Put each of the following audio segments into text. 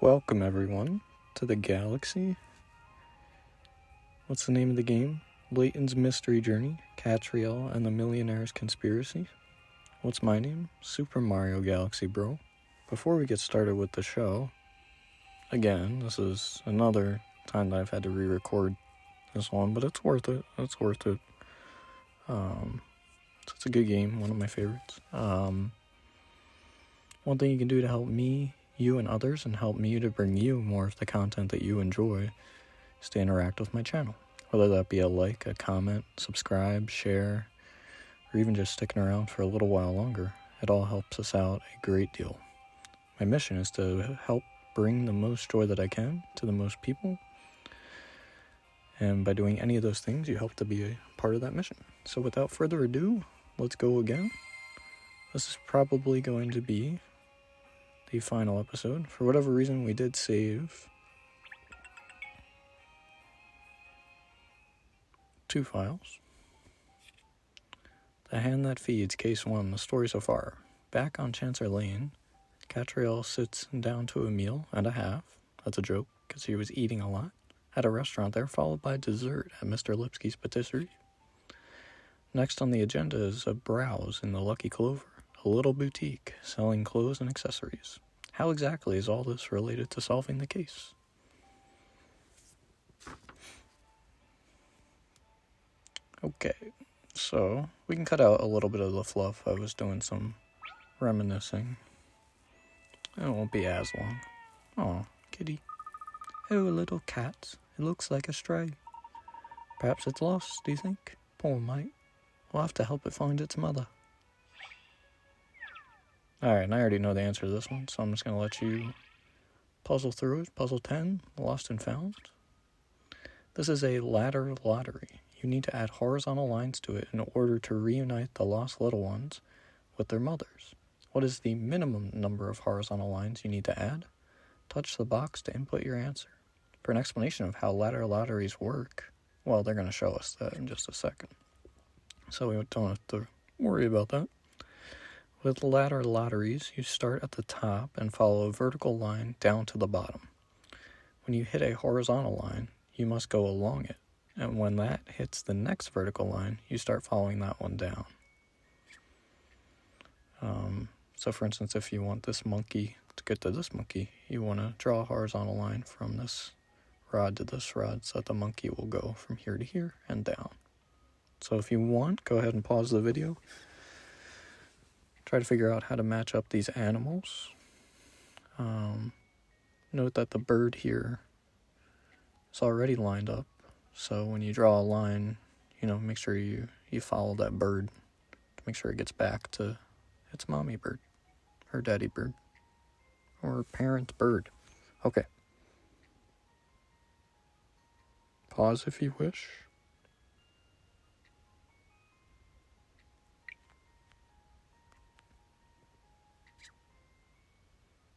Welcome everyone to the galaxy. What's the name of the game? Layton's Mystery Journey, Catriel and the Millionaire's Conspiracy. What's my name? Super Mario Galaxy, bro. Before we get started with the show, again, this is another time that I've had to re-record this one, but it's worth it. It's a good game, one of my favorites. One thing you can do to help me, you, and others, and help me to bring you more of the content that you enjoy is to interact with my channel. Whether that be a like, a comment, subscribe, share, or even just sticking around for a little while longer. It all helps us out a great deal. My mission is to help bring the most joy that I can to the most people. And by doing any of those things, you help to be a part of that mission. So without further ado, let's go again. This is probably going to be the final episode. For whatever reason, we did save 2 files. The Hand That Feeds, Case 1, the story so far. Back on Chancellor Lane, Catriel sits down to a meal and a half. That's a joke, because he was eating a lot. At a restaurant there, followed by dessert at Mr. Lipsky's patisserie. Next on the agenda is a browse in the Lucky Clover, a little boutique selling clothes and accessories. How exactly is all this related to solving the case? Okay, so we can cut out a little bit of the fluff. I was doing some reminiscing. It won't be as long. Aw, kitty. Oh, a little cat. It looks like a stray. Perhaps it's lost, do you think? Poor mite. We'll have to help it find its mother. Alright, and I already know the answer to this one, so I'm just going to let you puzzle through it. Puzzle 10, Lost and Found. This is a ladder lottery. You need to add horizontal lines to it in order to reunite the lost little ones with their mothers. What is the minimum number of horizontal lines you need to add? Touch the box to input your answer. For an explanation of how ladder lotteries work, well, they're going to show us that in just a second. So we don't have to worry about that. With ladder lotteries, you start at the top and follow a vertical line down to the bottom. When you hit a horizontal line, you must go along it. And when that hits the next vertical line, you start following that one down. So for instance, if you want this monkey to get to this monkey, you want to draw a horizontal line from this rod to this rod so that the monkey will go from here to here and down. So if you want, go ahead and pause the video. Try to figure out how to match up these animals. Note that the bird here is already lined up. So when you draw a line, make sure you follow that bird to make sure it gets back to its mommy bird, or daddy bird, or parent bird. Okay. Pause if you wish.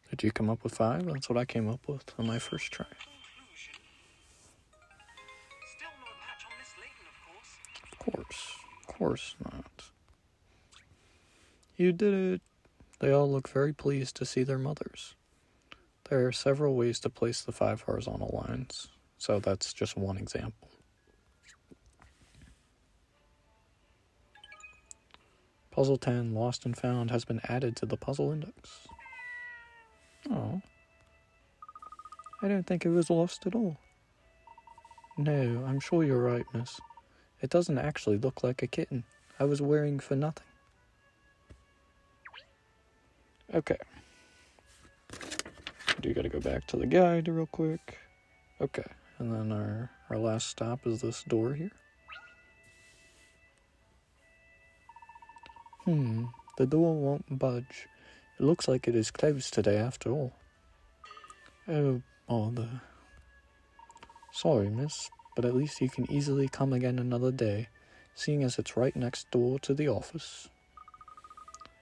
Did you come up with 5? That's what I came up with on my first try. Still no match on Miss Layton, Of course not. You did it. They all look very pleased to see their mothers. There are several ways to place the 5 horizontal lines, so that's just one example. Puzzle 10, Lost and Found, has been added to the puzzle index. Oh, I don't think it was lost at all. No, I'm sure you're right, miss. It doesn't actually look like a kitten. I was worrying for nothing. Okay. Do gotta go back to the guide real quick. Okay, and then our last stop is this door here. The door won't budge. It looks like it is closed today after all. Oh, bother. Sorry, miss, but at least you can easily come again another day, seeing as it's right next door to the office.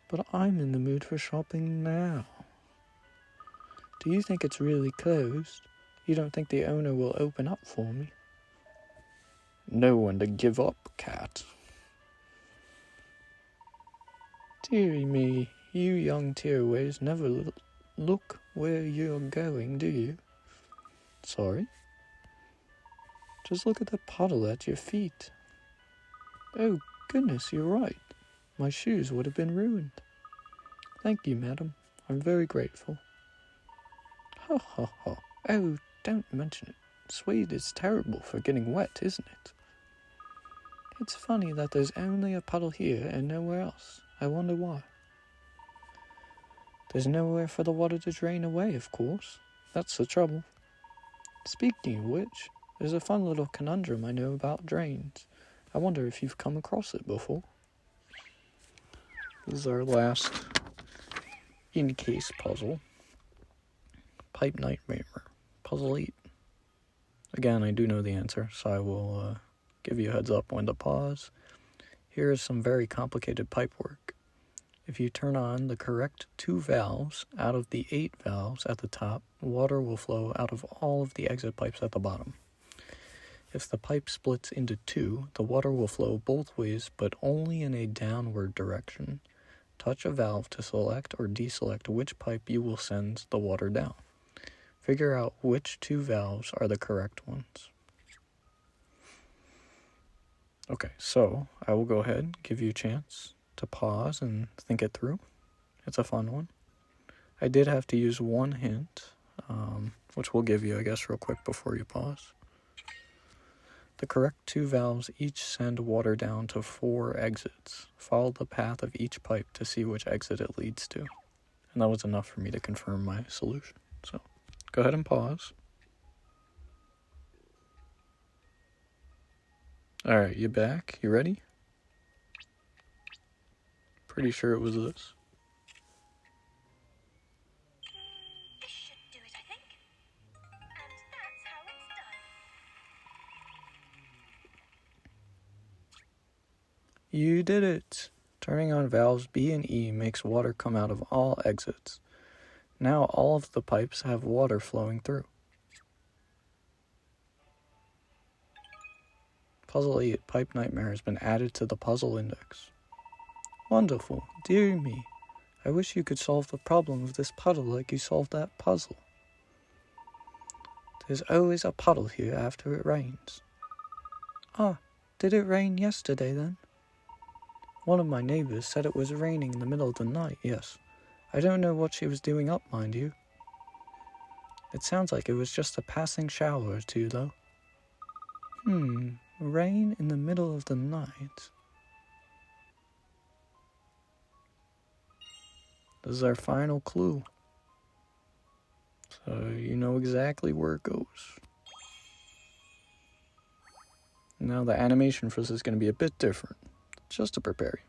But I'm in the mood for shopping now. Do you think it's really closed? You don't think the owner will open up for me? Know when to give up, cat. Dearie me, you young tearaways never look where you're going, do you? Sorry? Just look at the puddle at your feet. Oh, goodness, you're right. My shoes would have been ruined. Thank you, madam. I'm very grateful. Ha ha ha. Oh, don't mention it. Suede is terrible for getting wet, isn't it? It's funny that there's only a puddle here and nowhere else. I wonder why. There's nowhere for the water to drain away, of course. That's the trouble. Speaking of which, there's a fun little conundrum I know about drains. I wonder if you've come across it before. This is our last in-case puzzle. Pipe Nightmare. Puzzle 8. Again, I do know the answer, so I will give you a heads up when to pause. Here is some very complicated pipe work. If you turn on the correct 2 valves out of the 8 valves at the top, water will flow out of all of the exit pipes at the bottom. If the pipe splits into 2, the water will flow both ways, but only in a downward direction. Touch a valve to select or deselect which pipe you will send the water down. Figure out which 2 valves are the correct ones. Okay, so I will go ahead and give you a chance to pause and think it through. It's a fun one. I did have to use one hint, which we'll give you, I guess, real quick before you pause. The correct 2 valves each send water down to 4 exits. Follow the path of each pipe to see which exit it leads to. And that was enough for me to confirm my solution. So, go ahead and pause. Alright, you back? You ready? Pretty sure it was this. This should do it, I think. And that's how it's done. You did it! Turning on valves B and E makes water come out of all exits. Now all of the pipes have water flowing through. Puzzle 8, Pipe Nightmare, has been added to the puzzle index. Wonderful. Dear me. I wish you could solve the problem of this puddle like you solved that puzzle. There's always a puddle here after it rains. Ah, did it rain yesterday then? One of my neighbors said it was raining in the middle of the night, yes. I don't know what she was doing up, mind you. It sounds like it was just a passing shower or two, though. Rain in the middle of the night. This is our final clue. So you know exactly where it goes. Now the animation for this is going to be a bit different, just to prepare you.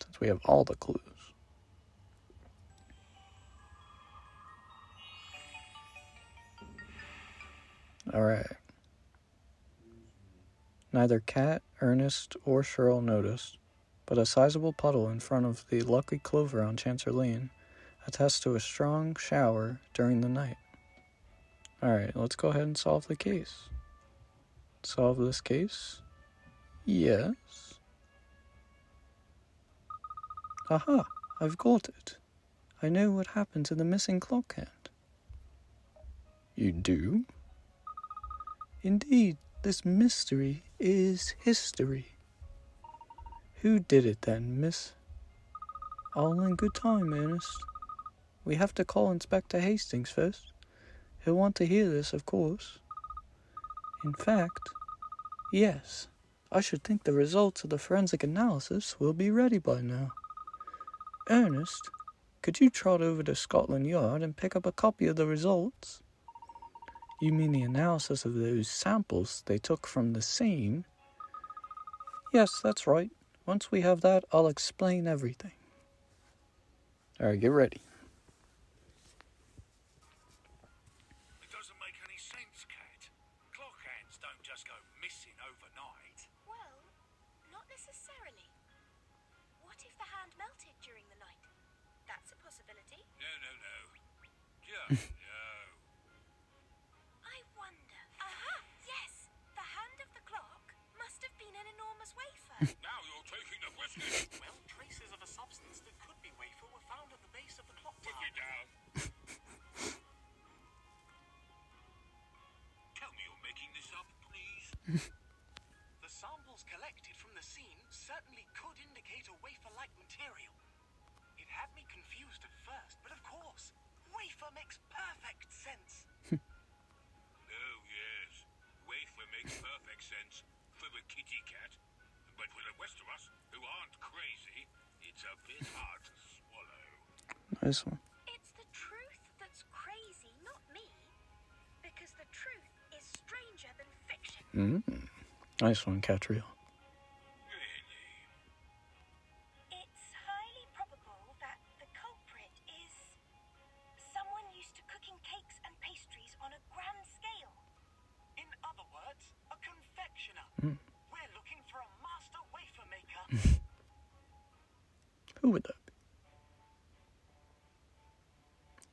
Since we have all the clues. Alright. Neither Kat, Ernest, or Cheryl noticed, but a sizable puddle in front of the Lucky Clover on Chancer Lane attests to a strong shower during the night. Alright, let's go ahead and solve the case. Solve this case? Yes. Aha, I've got it. I know what happened to the missing clock hand. You do? Indeed, this mystery is history. Who did it then, miss? All in good time, Ernest. We have to call Inspector Hastings first. He'll want to hear this, of course. In fact, yes, I should think the results of the forensic analysis will be ready by now. Ernest, could you trot over to Scotland Yard and pick up a copy of the results? You mean the analysis of those samples they took from the scene? Yes, that's right. Once we have that, I'll explain everything. Alright, get ready. It doesn't make any sense, Kat. Clock hands don't just go missing overnight. Well, not necessarily. What if the hand melted during the night? That's a possibility. No. Just no. I wonder. Aha! Yes! The hand of the clock must have been an enormous wafer. Now you're taking the whiskey. Well, traces of a substance that could be wafer were found at the base of the clock If tower. you This one. It's the truth that's crazy, not me. Because the truth is stranger than fiction. Nice one, Catriel. It's highly probable that the culprit is someone used to cooking cakes and pastries on a grand scale. In other words, a confectioner. We're looking for a master wafer maker. Who would that be?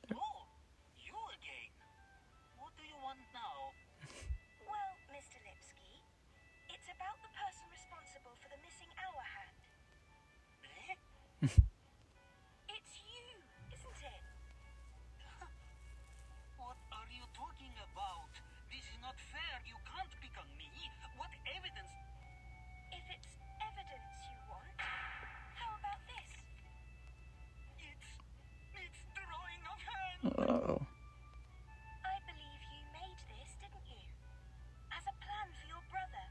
Oh, you again. What do you want now? Well, Mr. Lipsky, it's about the person responsible for the missing hour hand. Eh? It's you, isn't it? What are you talking about? This is not fair. You can't pick on me. What evidence? If it's evidence you want, how about this? It's drawing of hand. Uh-oh. I believe you made this, didn't you? As a plan for your brother,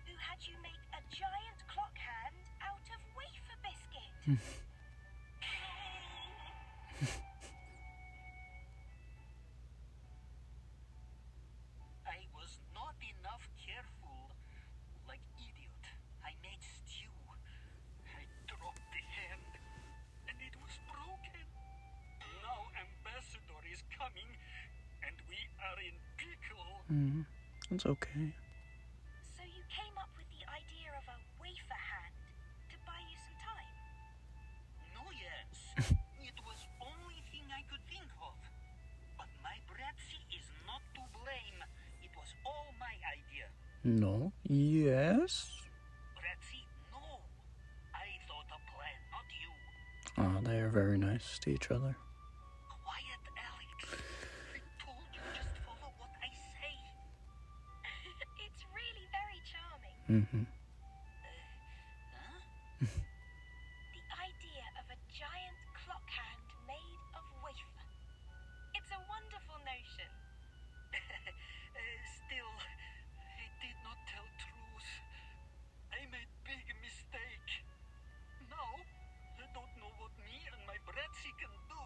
who had you make a giant clock hand out of wafer biscuit. I was not enough careful. Like idiot. I made stew. I dropped the hand, and it was broken. Now Ambassador is coming, and we are in pickle. It's okay. So you came up with the idea of a wafer hand to buy you some time? No, yes. It was only thing I could think of. But my Bratzy is not to blame. It was all my idea. No. Yes. Bratzy, no. I thought a plan, not you. Oh, they are very nice to each other. Quiet, Alex. I told you just follow what I say. It's really very charming. Huh? The idea of a giant clock hand made of wafer. It's a wonderful notion. Still, I did not tell truth. I made big mistake. Now, I don't know what me and my Bratzy can do.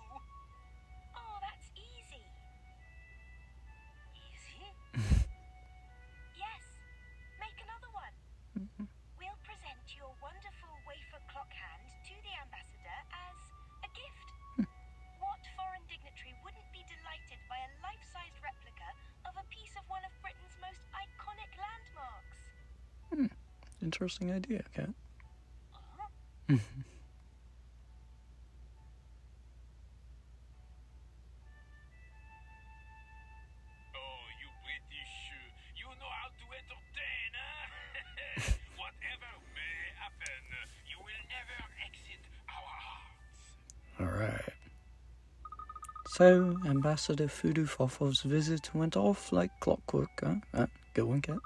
Oh, that's easy. Easy? Yes, make another one. We'll present your wonderful wafer clock hand to the ambassador as a gift. What foreign dignitary wouldn't be delighted by a life-sized replica of a piece of one of Britain's most iconic landmarks? Interesting idea, Kat. Oh, you British, you know how to entertain, huh? Whatever may happen, you will never exit our hearts. Alright. So, Ambassador Fudu Fofof's visit went off like clockwork, huh? Good one, Kat.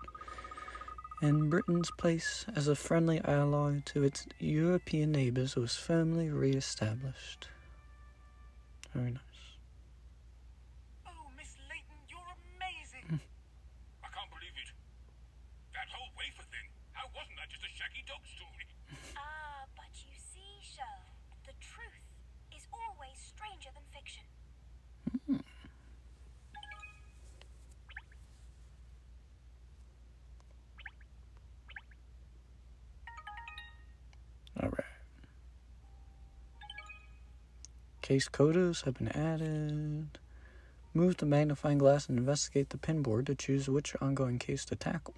And Britain's place as a friendly ally to its European neighbours was firmly re-established. Very nice. Oh, Miss Layton, you're amazing. I can't believe it. That whole wafer thing, how wasn't that just a shaggy dog story? Ah, but you see, Shell, the truth is always stranger than fiction. Alright. Case codas have been added. Move the magnifying glass and investigate the pinboard to choose which ongoing case to tackle.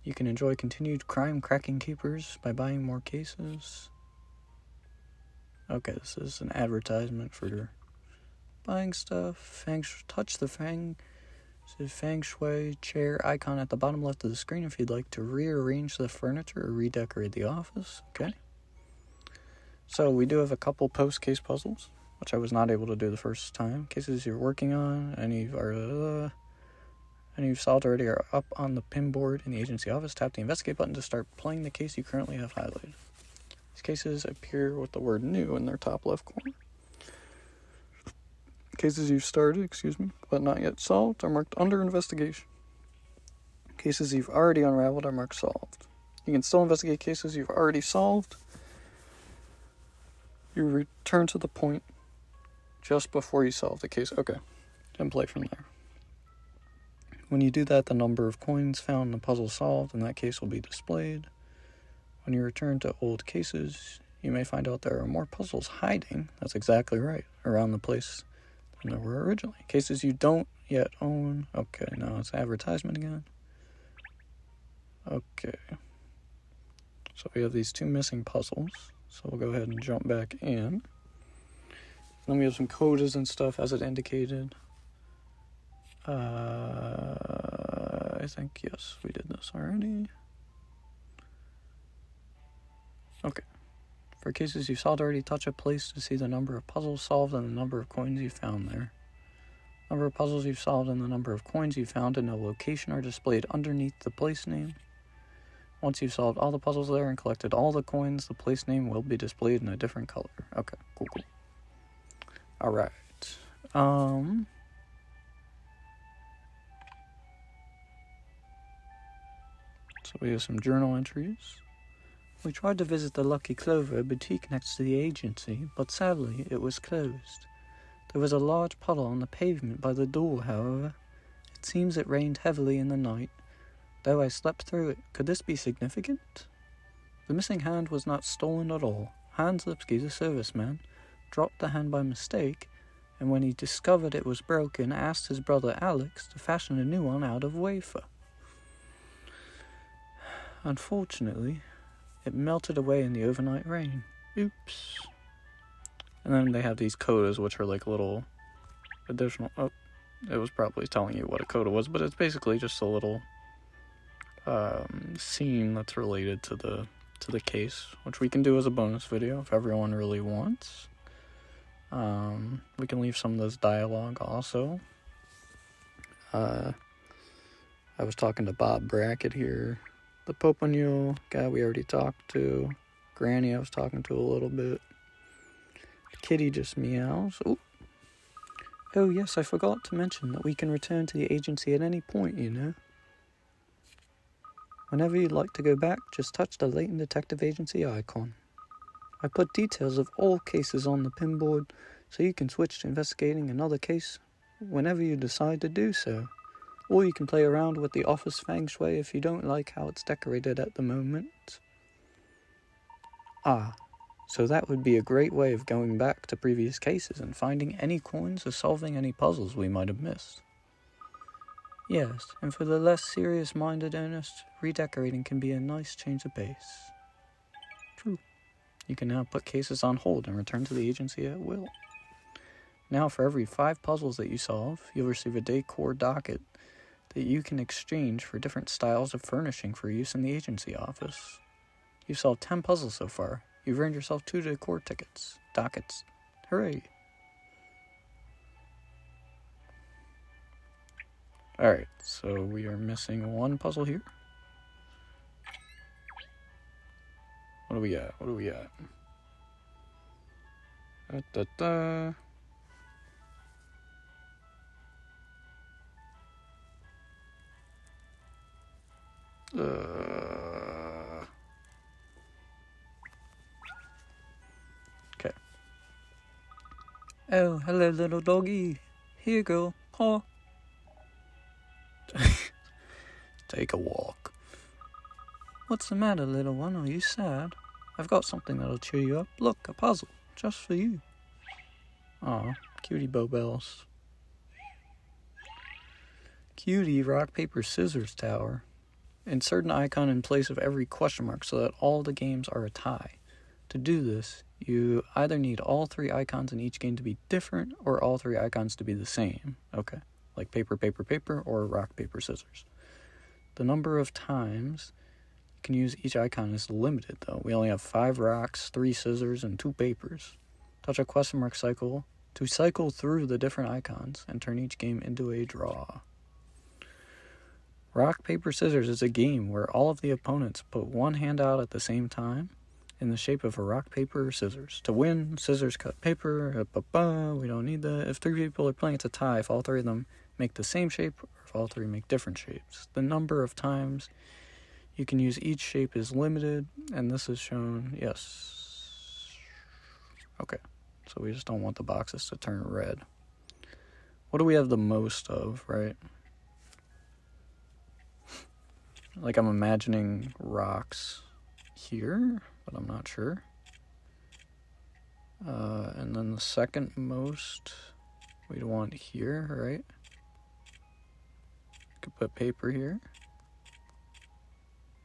You can enjoy continued crime-cracking capers by buying more cases. Okay, this is an advertisement for buying stuff. Touch the feng shui chair icon at the bottom left of the screen if you'd like to rearrange the furniture or redecorate the office. Okay. So we do have a couple post-case puzzles, which I was not able to do the first time. Cases you're working on, and you've solved already are up on the pin board in the agency office. Tap the investigate button to start playing the case you currently have highlighted. These cases appear with the word new in their top left corner. Cases you've started, but not yet solved are marked under investigation. Cases you've already unraveled are marked solved. You can still investigate cases you've already solved. You return to the point just before you solve the case. Okay, then play from there. When you do that, the number of coins found in the puzzle solved in that case will be displayed. When you return to old cases, you may find out there are more puzzles hiding, that's exactly right, around the place than there were originally. Cases you don't yet own. Okay, now it's advertisement again. Okay. So we have these 2 missing puzzles. So we'll go ahead and jump back in. Then we have some codes and stuff as it indicated. I think, yes, we did this already. Okay. For cases you solved already, touch a place to see the number of puzzles solved and the number of coins you found there. Number of puzzles you've solved and the number of coins you found in a location are displayed underneath the place name. Once you've solved all the puzzles there and collected all the coins, the place name will be displayed in a different color. Okay, cool. Alright. So we have some journal entries. We tried to visit the Lucky Clover boutique next to the agency, but sadly it was closed. There was a large puddle on the pavement by the door, however. It seems it rained heavily in the night, though I slept through it. Could this be significant? The missing hand was not stolen at all. Hans Lipsky, the serviceman, dropped the hand by mistake, and when he discovered it was broken, asked his brother Alex to fashion a new one out of wafer. Unfortunately, it melted away in the overnight rain. Oops. And then they have these codas, which are like little additional... Oh, it was probably telling you what a coda was, but it's basically just a little scene that's related to the case, which we can do as a bonus video if everyone really wants. We can leave some of this dialogue also. I was talking to Bob Brackett here. The Popanule guy we already talked to. Granny I was talking to a little bit. The kitty just meows. Ooh. Oh yes, I forgot to mention that we can return to the agency at any point, you know. Whenever you'd like to go back, just touch the Layton Detective Agency icon. I put details of all cases on the pinboard, so you can switch to investigating another case whenever you decide to do so. Or you can play around with the office feng shui if you don't like how it's decorated at the moment. Ah, so that would be a great way of going back to previous cases and finding any coins or solving any puzzles we might have missed. Yes, and for the less serious-minded Ernest, redecorating can be a nice change of pace. True. You can now put cases on hold and return to the agency at will. Now, for every 5 puzzles that you solve, you'll receive a decor docket that you can exchange for different styles of furnishing for use in the agency office. You've solved 10 puzzles so far. You've earned yourself 2 decor dockets. Hooray! Alright, so we are missing 1 puzzle here. What do we got? Okay. Oh, hello, little doggy. Here, girl. Paw. Take a walk. What's the matter, little one? Are you sad? I've got something that'll cheer you up. Look, a puzzle. Just for you. Aw, cutie Bobels. Cutie rock, paper, scissors tower. Insert an icon in place of every question mark so that all the games are a tie. To do this, you either need all 3 icons in each game to be different or all 3 icons to be the same. Okay, like paper, paper, paper, or rock, paper, scissors. The number of times you can use each icon is limited, though. We only have 5 rocks, 3 scissors, and 2 papers. Touch a question mark cycle to cycle through the different icons and turn each game into a draw. Rock, paper, scissors is a game where all of the opponents put one hand out at the same time in the shape of a rock, paper, or scissors. To win, scissors cut paper. We don't need that. If 3 people are playing, it's a tie if all 3 of them make the same shape or if all 3 make different shapes. The number of times you can use each shape is limited, and this is shown, yes. Okay. So we just don't want the boxes to turn red. What do we have the most of, right? Like, I'm imagining rocks here, but I'm not sure. And then the second most we'd want here, right? Could put paper here.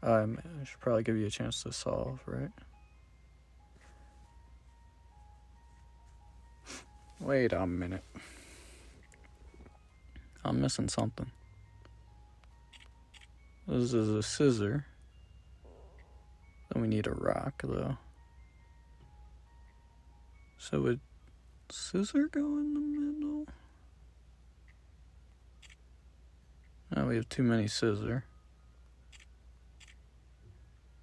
I should probably give you a chance to solve, right? Wait a minute. I'm missing something. This is a scissor. Then we need a rock, though. So would scissor go in the middle? Oh, we have too many scissor.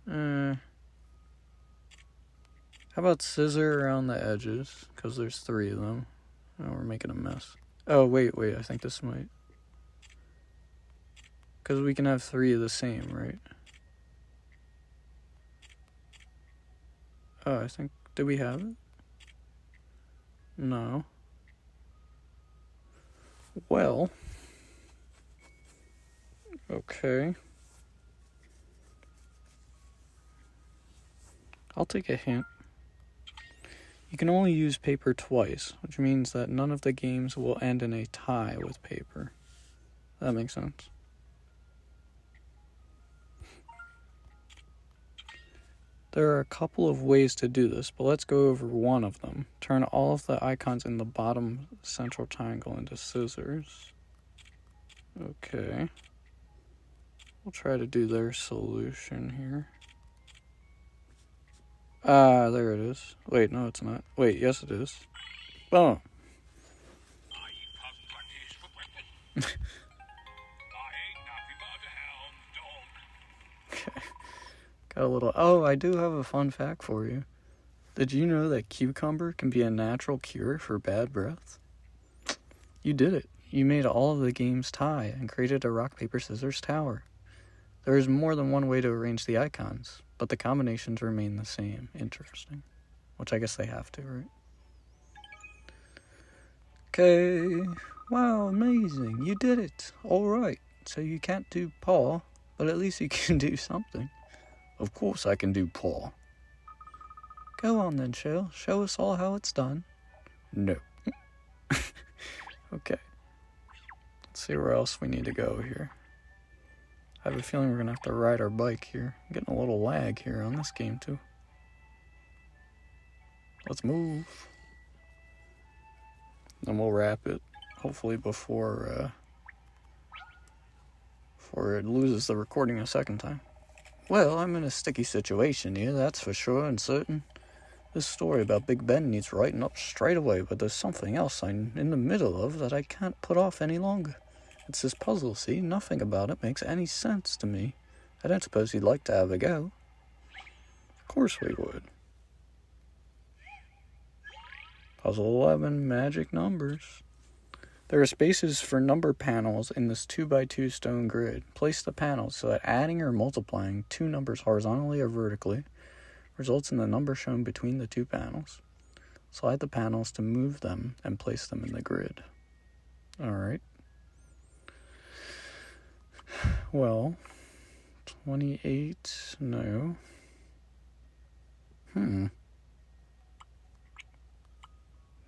How about scissor around the edges? Because there's 3 of them. Oh, we're making a mess. Oh, wait, I think this might. Because we can have 3 of the same, right? Oh, I think... Did we have it? No. Well. Okay. I'll take a hint. You can only use paper twice, which means that none of the games will end in a tie with paper. That makes sense. There are a couple of ways to do this, but let's go over one of them. Turn all of the icons in the bottom central triangle into scissors. Okay. We'll try to do their solution here. There it is. Wait, no, it's not. Wait, yes, it is. Boom. Okay. Got a little... Oh, I do have a fun fact for you. Did you know that cucumber can be a natural cure for bad breath? You did it. You made all of the games tie and created a rock, paper, scissors tower. There is more than one way to arrange the icons, but the combinations remain the same. Interesting. Which I guess they have to, right? Okay. Wow, amazing. You did it. Alright. So you can't do paw, but at least you can do something. Of course I can do paw. Go on then, Shell. Show us all how it's done. No. Okay. Let's see where else we need to go here. I have a feeling we're going to have to ride our bike here. I'm getting a little lag here on this game, too. Let's move. Then we'll wrap it, hopefully before it loses the recording a second time. Well, I'm in a sticky situation here, that's for sure and certain. This story about Big Ben needs writing up straight away, but there's something else I'm in the middle of that I can't put off any longer. It's this puzzle, see? Nothing about it makes any sense to me. I don't suppose you'd like to have a go. Of course we would. Puzzle 11, magic numbers. There are spaces for number panels in this 2x2 stone grid. Place the panels so that adding or multiplying 2 numbers horizontally or vertically results in the number shown between the 2 panels. Slide the panels to move them and place them in the grid. Alright. Well, 28, no.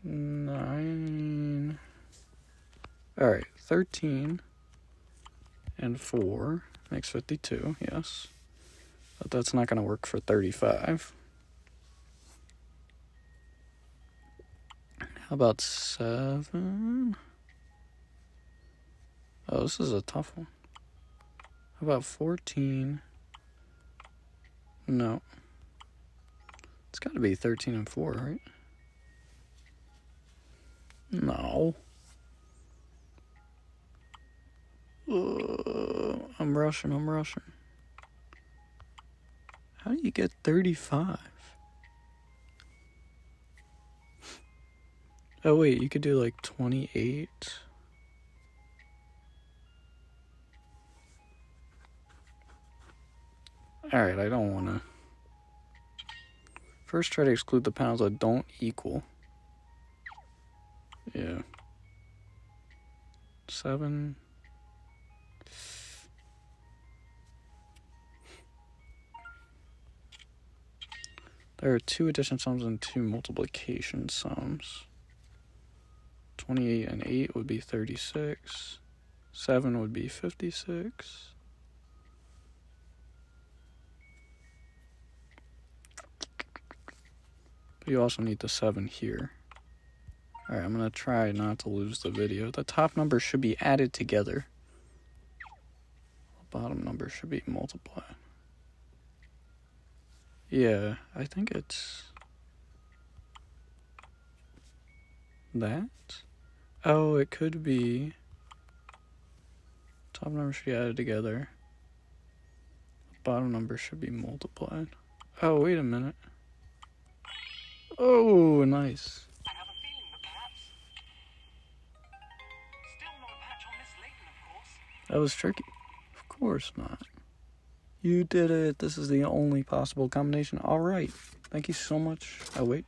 9. Alright, 13 and 4 makes 52, yes. But that's not going to work for 35. How about 7? Oh, this is a tough one. How about 14? No. It's got to be 13 and 4, right? No. I'm rushing. How do you get 35? Oh, wait, you could do like 28. Alright, I don't want to. First, try to exclude the panels that don't equal. Yeah. 7. There are 2 addition sums and 2 multiplication sums. 28 and 8 would be 36. 7 would be 56. But you also need the 7 here. Alright, I'm going to try not to lose the video. The top number should be added together. The bottom number should be multiplied. Yeah, I think it's that. Oh, it could be top number should be added together. Bottom number should be multiplied. Oh, wait a minute. Oh, nice. I have a feeling that perhaps... Still no match on Miss Layton, of course. That was tricky. Of course not. You did it. This is the only possible combination. All right. Thank you so much. Oh, wait.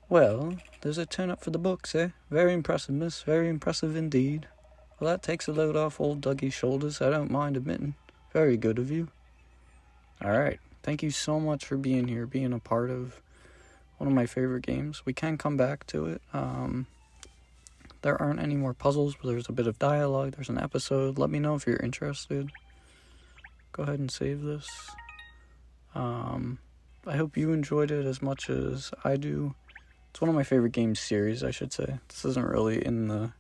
Well, there's a turn up for the books, eh? Very impressive, miss. Very impressive indeed. Well, that takes a load off old Dougie's shoulders. I don't mind admitting. Very good of you. All right. Thank you so much for being here, being a part of one of my favorite games. We can come back to it. There aren't any more puzzles, but there's a bit of dialogue. There's an episode. Let me know if you're interested. Go ahead and save this. I hope you enjoyed it as much as I do. It's one of my favorite game series, I should say. This isn't really in the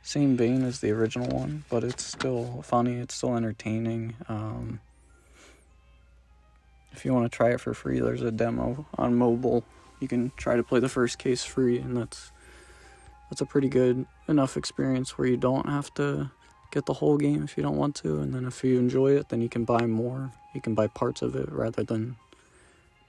same vein as the original one, but it's still funny. It's still entertaining. If you want to try it for free, there's a demo on mobile. You can try to play the first case free, and that's a pretty good enough experience where you don't have to get the whole game if you don't want to, and then if you enjoy it, then you can buy more. You can buy parts of it rather than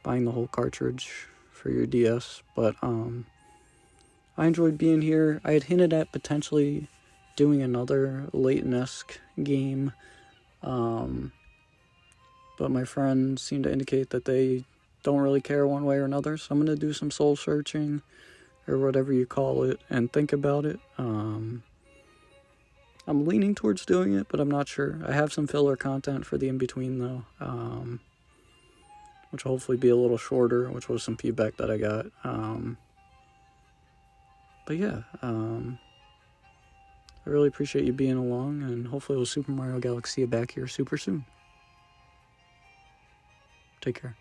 buying the whole cartridge for your DS. But I enjoyed being here. I had hinted at potentially doing another Layton-esque game, but my friends seem to indicate that they don't really care one way or another, so I'm going to do some soul searching, or whatever you call it, and think about it. I'm leaning towards doing it, but I'm not sure. I have some filler content for the in-between, though, which will hopefully be a little shorter, which was some feedback that I got. But yeah, I really appreciate you being along, and hopefully we'll Super Mario Galaxy back here super soon. Take care.